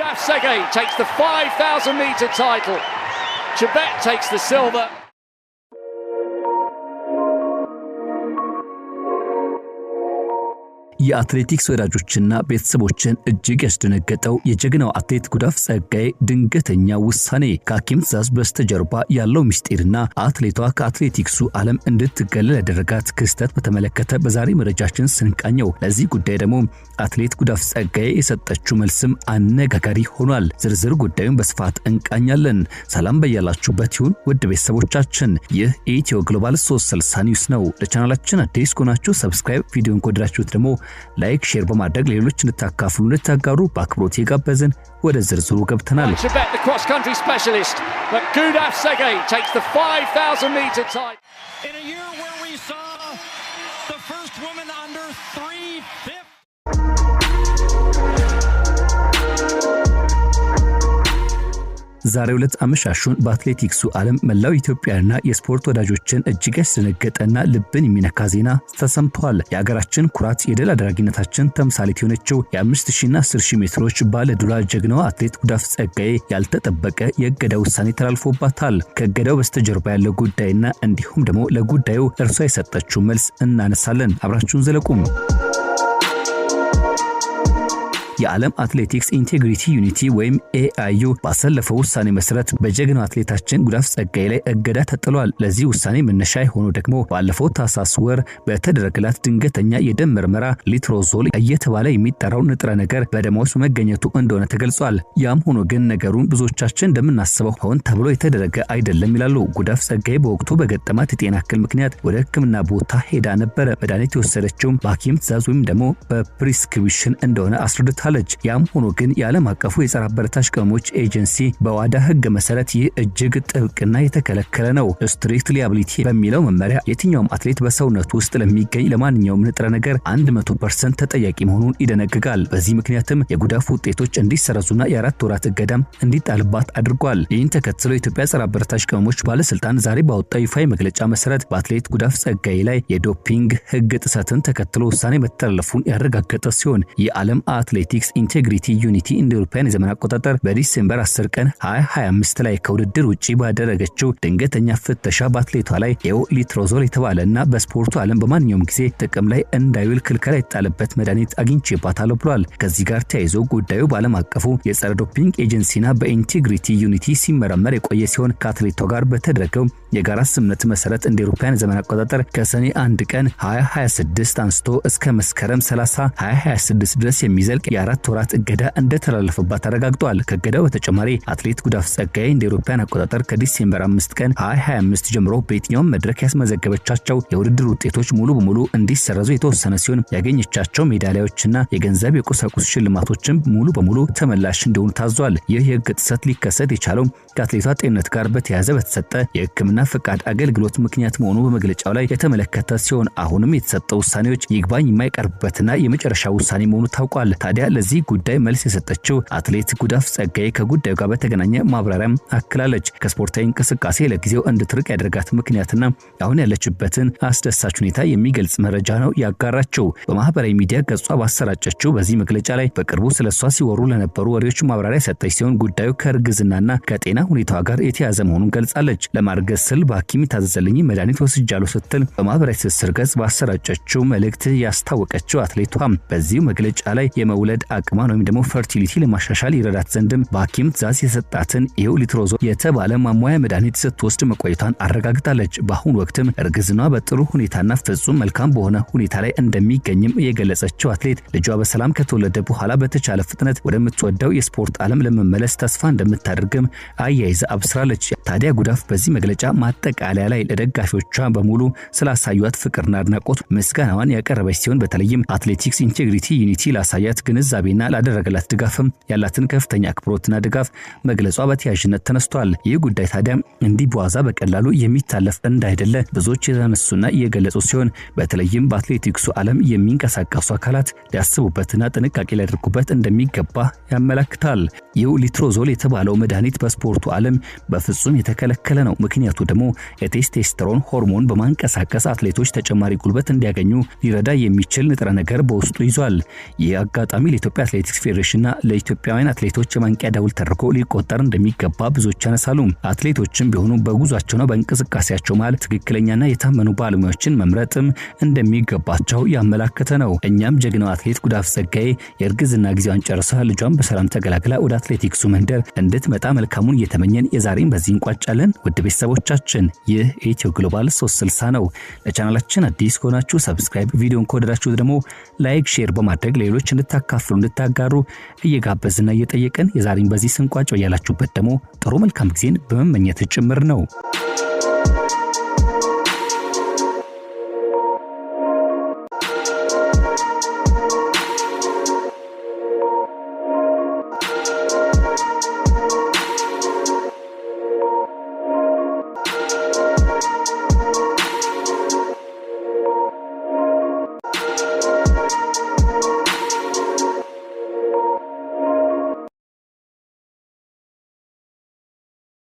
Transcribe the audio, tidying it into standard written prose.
Gudaf Tsegay takes the 5,000 meter title. Chebet takes the silver. የአትሌቲክስ ወዳጆችና ቤተሰቦችን እጅግ ያስደነገጠው የጀግናው አትሌት ጉዳፍ ጸጋይ ድንገተኛ ውሳኔ ከሐኪም ትዕዛዝ በስተጀርባ ያለው ምስጢርና አትሌቷ ከአትሌቲክሱ ዓለም እንድትገለል ያደረጋት ክስተት በተመለከተ በዛሬ መረጃችን ስንቃኘው ለዚህ ጉዳይ ደግሞ አትሌት ጉዳፍ ጸጋይ የሰጠችው መልስም አነጋጋሪ ሆኗል። ዝርዝር ጉዳዩን በስፋት እንቃኛለን። ሰላም በያላችሁበት ይሁን ውድ ቤተሰቦቻችን፣ ይህ ኢትዮ ግሎባል 360 ኒውስ ነው። ለቻናላችን አዲስ ከሆናችሁ ሰብስክራይብ፣ ቪዲዮን ከወደዳችሁት ደግሞ ላይክ ሼር በማድረግ ሌሎች እንድታካፍሉ እንድታጋሩ በአክብሮት የጋበዝን ወደ ዝርዝሩ ገብተናል። Chebet the cross country specialist, but Gudaf Tsegay takes the 5,000 meter title. In a year where we saw the first woman under 350. ዛሬ ሁለት አመሻሹን በአትሌቲክሱ ዓለም መላው ኢትዮጵያና የስፖርት ወዳጆችን እጅግ ያስደነገጠና ልብን የሚነካ ዜና ተሰምቷል። የሀገራችን ኩራት የድል አድራጊነታችን ተምሳሌት የሆነችው የ5000 እና 10000 ሜትሮች ባለድሏ ጀግናዋ አትሌት ጉዳፍ ጸጋይ ያልተጠበቀ የእገዳ ውሳኔ ተላልፎባታል። ከእገዳው በስተጀርባ ያለው ጉዳይና እንዲሁም ደግሞ ለጉዳዩ እርሷ የሰጠችው መልስ እናነሳለን። አብራችሁን ዘለቁም። የዓለም አትሌቲክስ ኢንቴግሪቲ ዩኒቲ ወይም AIU ባሰለፈው ውሳኔ መሰረት በጀግናው አትሌታችን ጉዳፍ ጸጋይ ላይ እገዳ ተጥሏል። ለዚህ ውሳኔ መነሻ የሆነው ደግሞ ባለፈው ታህሳስ ወር በተደረገላት ድንገተኛ የደም ምርመራ ሊትሮዞል እየተባለ የሚጠራው ንጥረ ነገር በደሟ ውስጥ መገኘቱ እንደሆነ ተገልጿል። ያም ሆኖ ግን ነገሩን ብዙዎቻችን እንደምናስበው ሆን ተብሎ የተደረገ አይደለም ይላሉ። ጉዳፍ ጸጋይ በወቅቱ በገጠማት የጤና እክል ምክንያት ወደ ሕክምና ቦታ ሄዳ ነበር። መድኃኒት የወሰደችው በሐኪም ትዕዛዝ ወይም ደግሞ በፕሪስክሪፕሽን እንደሆነ አስረድታለች። ያም ሆኖ ግን የዓለም አቀፉ የጸረ አበረታች ቅመሞች ኤጀንሲ በዋዳ ህግ መሰረት ይህ እጅግ ጥብቅና የተከለከለ ነው። ስትሪክት ሊያቢሊቲ በሚለው መመሪያ የትኛውም አትሌት በሰውነቱ ውስጥ ለሚገኝ ለማንኛውም ንጥረ ነገር 100% ተጠያቂ መሆኑን ይደነግጋል። በዚህ ምክንያትም የጉዳፍ ውጤቶች እንዲሰረዙና የ4 ወራት እገዳም እንዲጣልባት አድርጓል። ይህን ተከትሎ የኢትዮጵያ ጸረ አበረታች ቅመሞች ባለስልጣን ዛሬ ባወጣው ይፋዊ መግለጫ መሰረት በአትሌት ጉዳፍ ጸጋይ ላይ የዶፒንግ ህግ ጥሰትን ተከትሎ ውሳኔ መተላለፉን ያረጋገጠ ሲሆን የዓለም አትሌቲክስ ኢንቴግሪቲ ዩኒቲ እንደ አውሮፓውያን የዘመን አቆጣጠር በዲሴምበር 10 ቀን 2025 ላይ ከውድድር ውጪ ባደረገችው ድንገተኛ ፍተሻ በአትሌቷ ላይ ሊትሮዞል የተባለና በስፖርቱ ዓለም በማንኛውም ጊዜ ጥቅም ላይ እንዳይውል ክልከላ የጣለበት መድኃኒት አግኝቼባታለሁ ብሏል። ከዚህ ጋር ተያይዞ ጉዳዩ በዓለም አቀፉ የጸረ ዶፒንግ ኤጀንሲና በኢንቴግሪቲ ዩኒቲ ሲመረመር የቆየ ሲሆን ከአትሌቷ ጋር በተደረገው የጋራ ስምምነት መሰረት እንደ አውሮፓውያን የዘመን አቆጣጠር ከሰኔ 1 ቀን 2026 አንስቶ እስከ መስከረም 30 2026 ድረስ የሚዘልቅ የ4 ወራት እገዳ እንደተላለፈባት አረጋግጧል። ከእገዳው በተጨማሪ አትሌት ጉዳፍ ጸጋይ እንደ አውሮፓውያን አቆጣጠር ከዲሴምበር 5 ቀን 2025 ጀምሮ በየትኛውም መድረክ ያስመዘገበቻቸው የውድድር ውጤቶች ሙሉ በሙሉ እንዲሰረዙ የተወሰነ ሲሆን ያገኘቻቸው ሜዳሊያዎችና የገንዘብ የቁሳቁስ ሽልማቶችም ሙሉ በሙሉ ተመላሽ እንዲሆኑ ታዟል። ይህ የህግ ጥሰት ሊከሰት የቻለው ከአትሌቷ ጤንነት ጋር በተያያዘ በተሰጠ የሕክምና ፈቃድ አገልግሎት ምክንያት መሆኑ በመግለጫው ላይ የተመለከተ ሲሆን አሁንም የተሰጠው ውሳኔዎች ይግባኝ የማይቀርብበትና የመጨረሻ ውሳኔ መሆኑ ታውቋል። ታዲያ ለዚህ ጉዳይ መልስ የሰጠችው አትሌት ጉዳፍ ጸጋይ ከጉዳዩ ጋር በተገናኘ ማብራሪያም አክላለች። ከስፖርታዊ እንቅስቃሴ ለጊዜው እንድትርቅ ያደረጋት ምክንያትና አሁን ያለችበትን አስደሳች ሁኔታ የሚገልጽ መረጃ ነው ያጋራቸው። በማህበራዊ ሚዲያ ገጿ ባሰራጨችው በዚህ መግለጫ ላይ በቅርቡ ስለሷ ሲወሩ ለነበሩ ወሬዎች ማብራሪያ ሰጠች ሲሆን ጉዳዩ ከእርግዝናና ከጤና ሁኔታዋ ጋር የተያዘ መሆኑን ገልጻለች። ለማርገዝ ስል በሐኪም የታዘዘልኝ መድኃኒት ወስጃለሁ ስትል በማህበራዊ ትስስር ገጽ ባሰራጨችው መልእክት ያስታወቀችው አትሌቷ በዚህ መግለጫ ላይ የመውለድ አቅሟን ወይም ደግሞ ፈርቲሊቲ ለማሻሻል ይረዳት ዘንድም በሐኪም ትዕዛዝ የሰጣትን ሊትሮዞል የተባለ ማሟያ መድኃኒት ስትወስድ መቆየቷን አረጋግጣለች። በአሁኑ ወቅትም እርግዝናዋ በጥሩ ሁኔታና ፍጹም መልካም በሆነ ሁኔታ ላይ እንደሚገኝም የገለጸችው አትሌት ልጇ በሰላም ከተወለደ በኋላ በተቻለ ፍጥነት ወደምትወደው የስፖርት ዓለም ለመመለስ ተስፋ እንደምታደርግም አያይዛ አብስራለች። ታዲያ ጉዳፍ በዚህ መግለጫ ማጠቃለያ ላይ ለደጋፊዎቿ በሙሉ ስላሳዩት ፍቅርና አድናቆት ምስጋናዋን ያቀረበች ሲሆን በተለይም አትሌቲክስ ኢንቴግሪቲ ዩኒቲ ላሳያት ግንዛቤና ላደረገላት ድጋፍም ያላትን ከፍተኛ አክብሮትና ድጋፍ መግለጿ በተያያዥነት ተነስቷል። ይህ ጉዳይ ታዲያ እንዲህ በዋዛ በቀላሉ የሚታለፍ እንዳይደለ ብዙዎች የተነሱና የገለጹ ሲሆን በተለይም በአትሌቲክሱ ዓለም የሚንቀሳቀሱ አካላት ሊያስቡበትና ጥንቃቄ ሊያደርጉበት እንደሚገባ ያመለክታል። ይህ ሊትሮዞል የተባለው መድኃኒት በስፖርቱ ዓለም በፍጹም የተከለከለ ነው። ምክንያቱ ደግሞ የቴስቶስተሮን ሆርሞን በማንቀሳቀስ አትሌቶች ተጨማሪ ጉልበት እንዲያገኙ ሊረዳ የሚችል ንጥረ ነገር በውስጡ ይዟል። ይህ አጋጣሚ ለኢትዮጵያ አትሌቲክስ ፌዴሬሽንና ለኢትዮጵያውያን አትሌቶች የማንቂያ ደውል ተደርጎ ሊቆጠር እንደሚገባ ብዙዎች ያነሳሉ። አትሌቶችም ቢሆኑ በጉዟቸውና በእንቅስቃሴያቸው መሃል ትክክለኛና የታመኑ ባለሙያዎችን መምረጥም እንደሚገባቸው ያመላከተ ነው። እኛም ጀግናው አትሌት ጉዳፍ ጸጋዬ የእርግዝና ጊዜዋን ጨርሳ ልጇን በሰላም ተገላግላ ወደ አትሌቲክሱ መንደር እንድትመጣ መልካሙን እየተመኘን የዛሬን በዚህ እንቋጫለን። ውድ ቤተሰቦቻችን ይህ ኢትዮ ግሎባል 360 ነው። ለቻናላችን አዲስ ከሆናችሁ ሰብስክራይብ፣ ቪዲዮን ከወደዳችሁ ደግሞ ላይክ፣ ሼር በማድረግ ሌሎች እንድታካፍሉ እንድታጋሩ እየጋበዝና እየጠየቅን የዛሬን በዚህ ስንቋጭ ያላችሁበት ደግሞ ጥሩ መልካም ጊዜን በመመኘት ጭምር ነው።